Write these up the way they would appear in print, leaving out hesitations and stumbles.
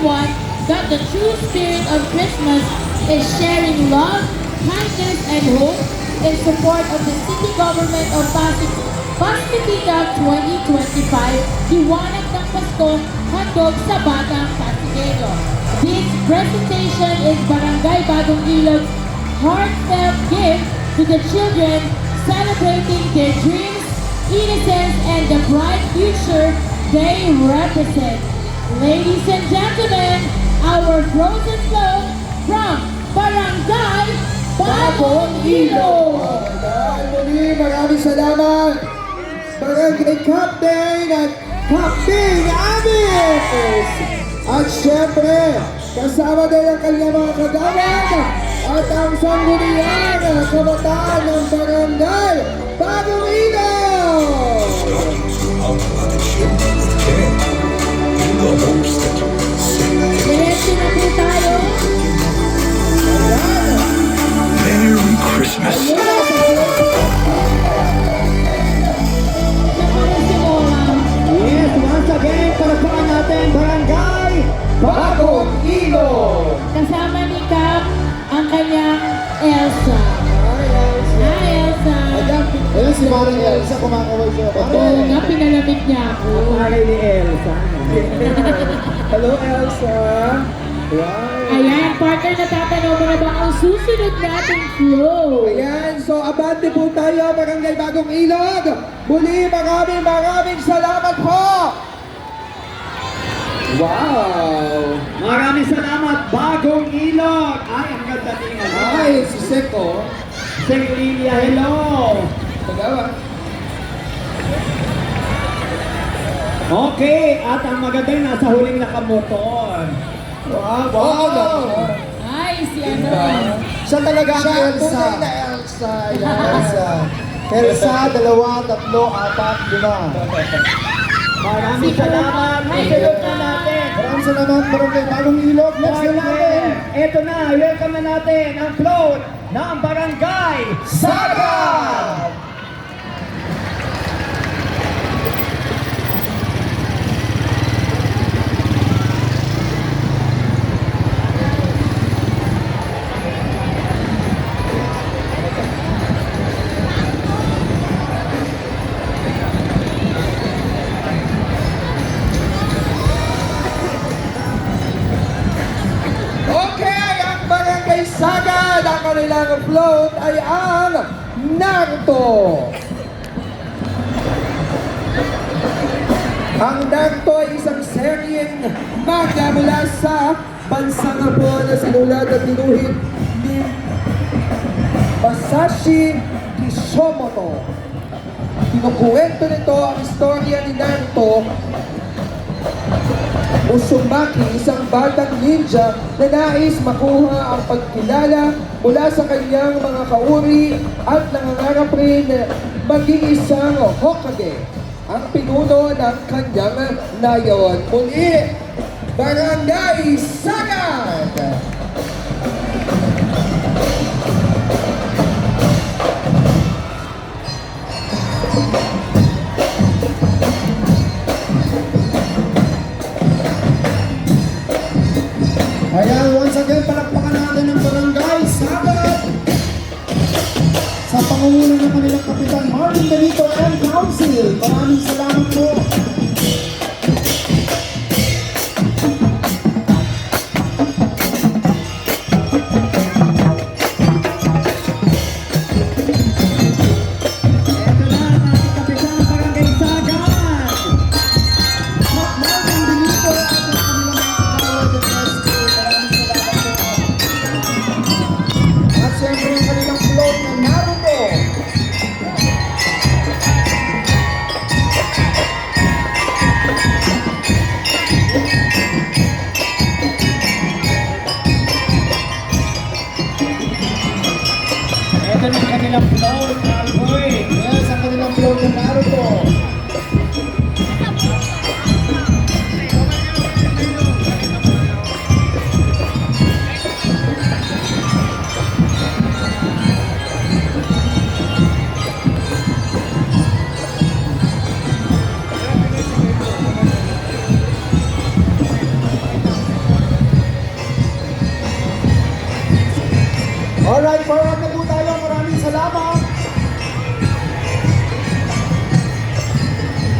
everyone that the true spirit of Christmas is sharing love, kindness, and hope in support of the city government of Pasig 2025, Liwanag ng Pasko, handog sa Batang Pasigueño. This presentation is Barangay Bagong Ilog's heartfelt gift to the children celebrating their dreams, innocence, and the bright future they represent. Ladies and gentlemen, our frozen float from Barangay Bagong Ilog. Muli, maraming salamat. Barangay Captain at Captain Amis. At syempre, kasama din ang kanyang mga kagawad at ang sanggunian ng kabataan ng Barangay Bagong Ilog. Diretso na po tayo. Merry Christmas. Yes, once again, palakpakan natin Barangay Bagong Ilog. Kasama ni Cap ang kanyang Elsa. Hi, Elsa. Ayan si Maring Elsa, kumakaway siya. Oo nga, pinalamig niya ako. Maray ni Elsa. Hello, Elsa. Wow. Ayan, partner, natatanong mo na ba ang susunod nating flow? Ayan, so abante po tayo, Barangay Bagong Ilog. Muli, maraming salamat po. Wow. Maraming salamat, Bagong Ilog! Ay, ang ganda tingnan. Ay, si Seko. Sing Lilia, hello! Tagawa. Okay, at ang maganda yung nasa huling nakamotor. Wow. Ay, si ano? Siya talaga ang Elsa. Siya na Elsa. Elsa. Elsa, 2, 3, 4, 5. Maraming salamat. Isunod na natin. Maraming salamat, Barangay Bagong Ilog. Next na natin. Ito na, welcome na natin ang float ng Barangay Sagad! Okay, ang Barangay Sagad, ang kanilang float ay ang Naruto. Ang Naruto ay isang seryeng manga mula sa bansang Hapon na sinulat at tinuhid ni Masashi Kishimoto. Kinukuwento nito ang istorya ni Naruto Uzumaki, isang batang ninja na nais makuha ang pagkilala mula sa kanyang mga kauri at nangangarap rin maging isang Hokage, ang pinuno ng kanyang layon. Muli, Barangay Sagad! Ayan, once again, palakpakan natin ang Barangay Sagad sa pangunguna ng kanilang Kapitan Martin Benito and Council. Maraming salamat po. Ito na, ang kapitan ng Barangay Sagad! Martin Benito at ang kanilang mga kagawad at rescue. Maraming salamat po. At siyempre ang kanilang float na Naruto. Ito na ang kanilang float, Alboy! Yes, ang kanilang float na Naruto. Alright, forward na po tayo. Maraming salamat.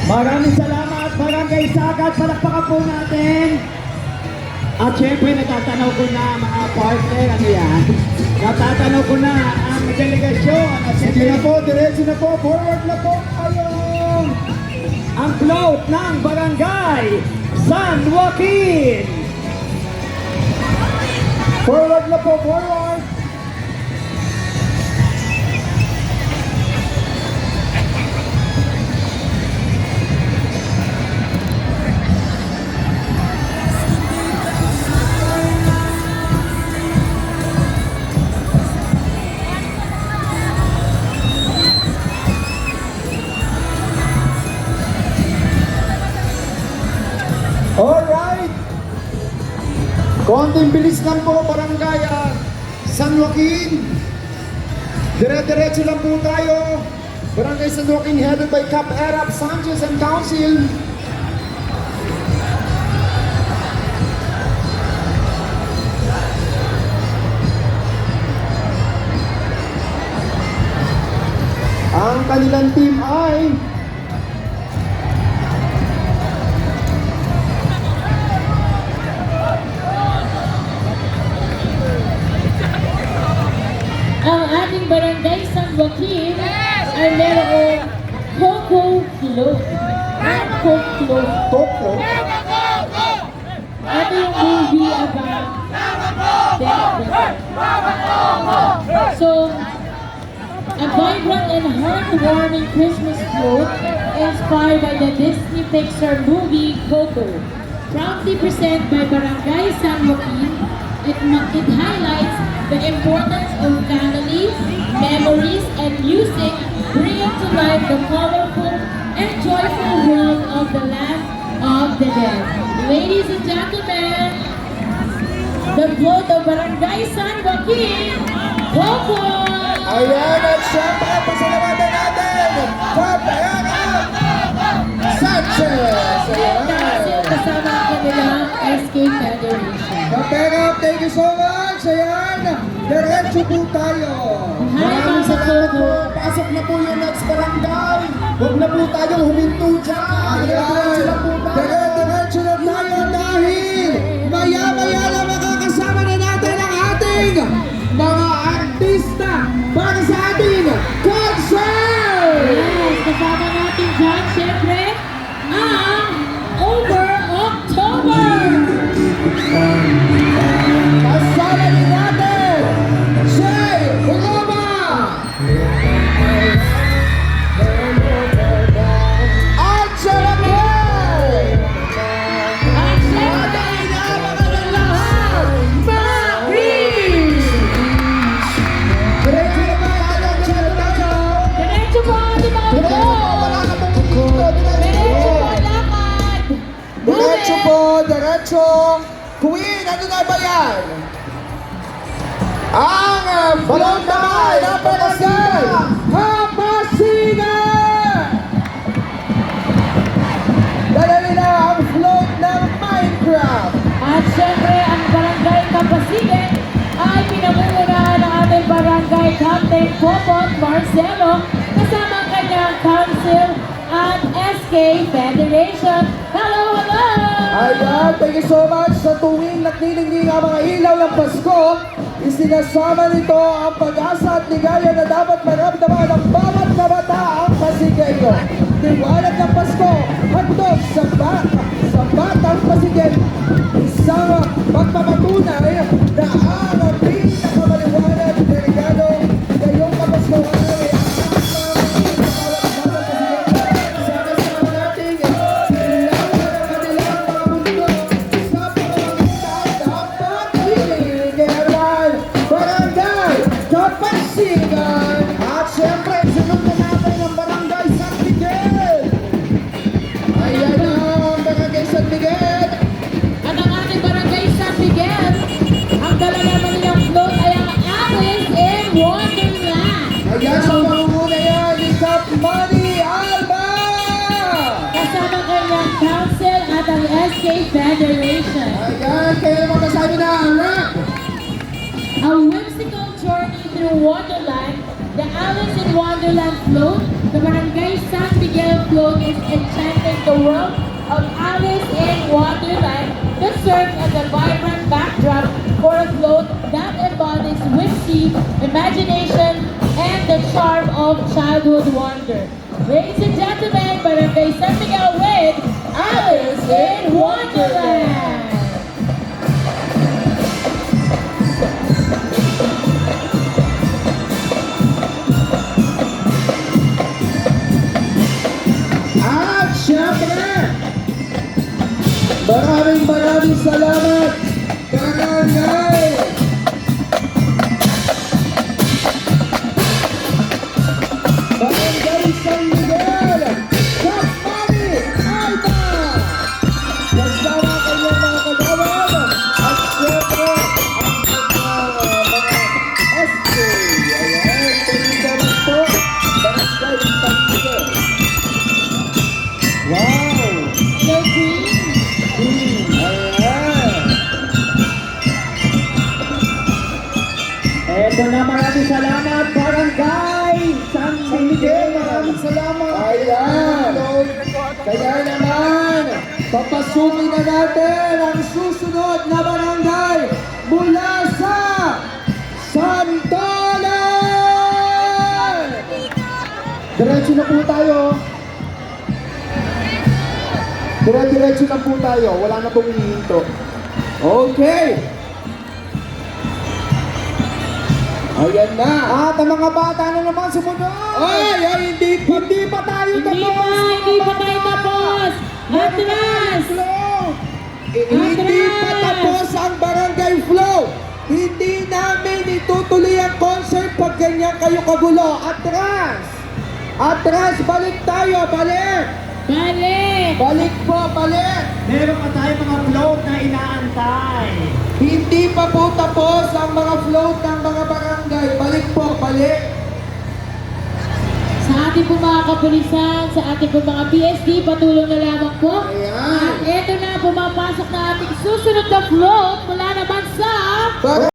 Maraming salamat, Barangay Sagat. Palakpakan po natin. At syempre, natatanaw ko na mga partner, ano yan? Natatanaw ko na ang delegasyon. At sige na po, diretso na po, forward na po tayo. Ang float ng Barangay San Joaquin. Forward na po, forward. Alright! Konting bilis lang po, Barangay San Joaquin. Dire-diretso lang po tayo. Barangay San Joaquin headed by Cap Erap Sanchez and Council. Ang kanilang team ay Ang ating Barangay San Joaquin ay merong Coco Float. Coco Float. Tokyo. Ito yung movie about death. So, a vibrant and heartwarming Christmas float inspired by the Disney Pixar movie Coco. Proudly presented by Barangay San Joaquin, it highlights the importance of family, memories, and music, bringing to life the colorful and joyful world of the Land of the Dead. Ladies and gentlemen, the float of Barangay San Joaquin, Coco! Ayan, at syempre, pasalamatan natin, Cap Erap Sanchez! Dahil kasama ang kanilang SK Federation. Cap Erap, thank you so much! Ayan, diretso po tayo! Hi, Maraming Mama salamat Coco! po. Pasok na po yung next barangay. Huwag na po tayong huminto dyan. Diretso lang po tayo. Diretso na tayo dahil maya-maya na makakasama na natin ang ating mga artista para sa ating concert! Yes, kasama natin dyan, syempre, ang Over October! Kasama din natin, Jay Roma! At Jalapay! At syempre, Inabangan ng lahat, Marie! Diretso na ba tayo? diretso po ang ating mga Diretso po, wala float! na pong dito. Diretso po, lakad! Diretso po, diretso. Queen, ano na ba yan? Ang float naman ng Barangay Kapasigan! Dala nila ang float ng Minecraft. At syempre, ang Barangay Kapasigan ay pinamumunahan ng ating Barangay Captain Popot Marcelo kasama ang kanyang council at SK Federation. Hello, hello! Ayan, thank you so much. Sa tuwing nagniningning ang mga ilaw ng Pasko, isinasama nito ang pag-asa at ligaya na dapat maramdaman ng bawat kabataang Pasigueño. Tiwalag ng Pasko, handog sa batang Pasigueño. Isang pagpapatunay na ang pinakamaliwanag na regalo ngayong Kapaskuhan ay ang sama-sama nating ilawan ang kanilang mga mundo sa pamamagitan ng pag-ibig. Kaya Barangay Kapasigan! At syempre, sunod na natin ang Barangay San Miguel. Ayan na ang Barangay San Miguel! At ang ating Barangay San Miguel, ang dala naman nilang float ay ang Alice in Wonderland. Ayan sa pangunguna yan ni Cap Manny Alba! Kasama ang kanyang council at ang SK Federation. Ayan, kaya naman kasabi na ang rap! A whimsical journey through through Wonderland, the Alice in Wonderland float, the Barangay San Miguel float is enchanting the world of Alice in Wonderland that serves as a vibrant backdrop for a float that embodies whimsy, imagination, and the charm of childhood wonder. Ladies and gentlemen, Barangay San Miguel with Alice in Wonderland! At syempre, maraming salamat, Barangay! Barangay San Miguel, Cap Mani, Alba! Kasama ang kanyang mga kagawan, at syempre, ang mga SK. Ayan, tulita rin po, Barangay San Miguel. Wow! Hello, Queen! Ayan! Eto na, maraming salamat, Barangay San Miguel. Maraming salamat. Ayan! Kaya naman, papasukin na natin ang susunod na barangay mula sa Santolan! Diretso na po tayo. Diretso na po tayo. Wala na pong hihinto. Okay! Ayan na! At ang mga bata na naman sumunod. Hindi pa tayo Hindi pa tayo tapos! Atras! Hindi pa tapos ang barangay flow. Hindi namin itutuloy ang concert pag ganyan kayo kagulo. Atras! Atras, balik tayo, balik! Balik! Balik po, balik! Meron pa tayo mga float na inaantay. Hindi pa po tapos ang mga float ng mga barangay. Balik po, balik! Sa ating po mga kapulisan, sa ating po mga PSD, patulong na lamang po. Ayan. At eto na, pumapasok na ating susunod na float mula naman sa...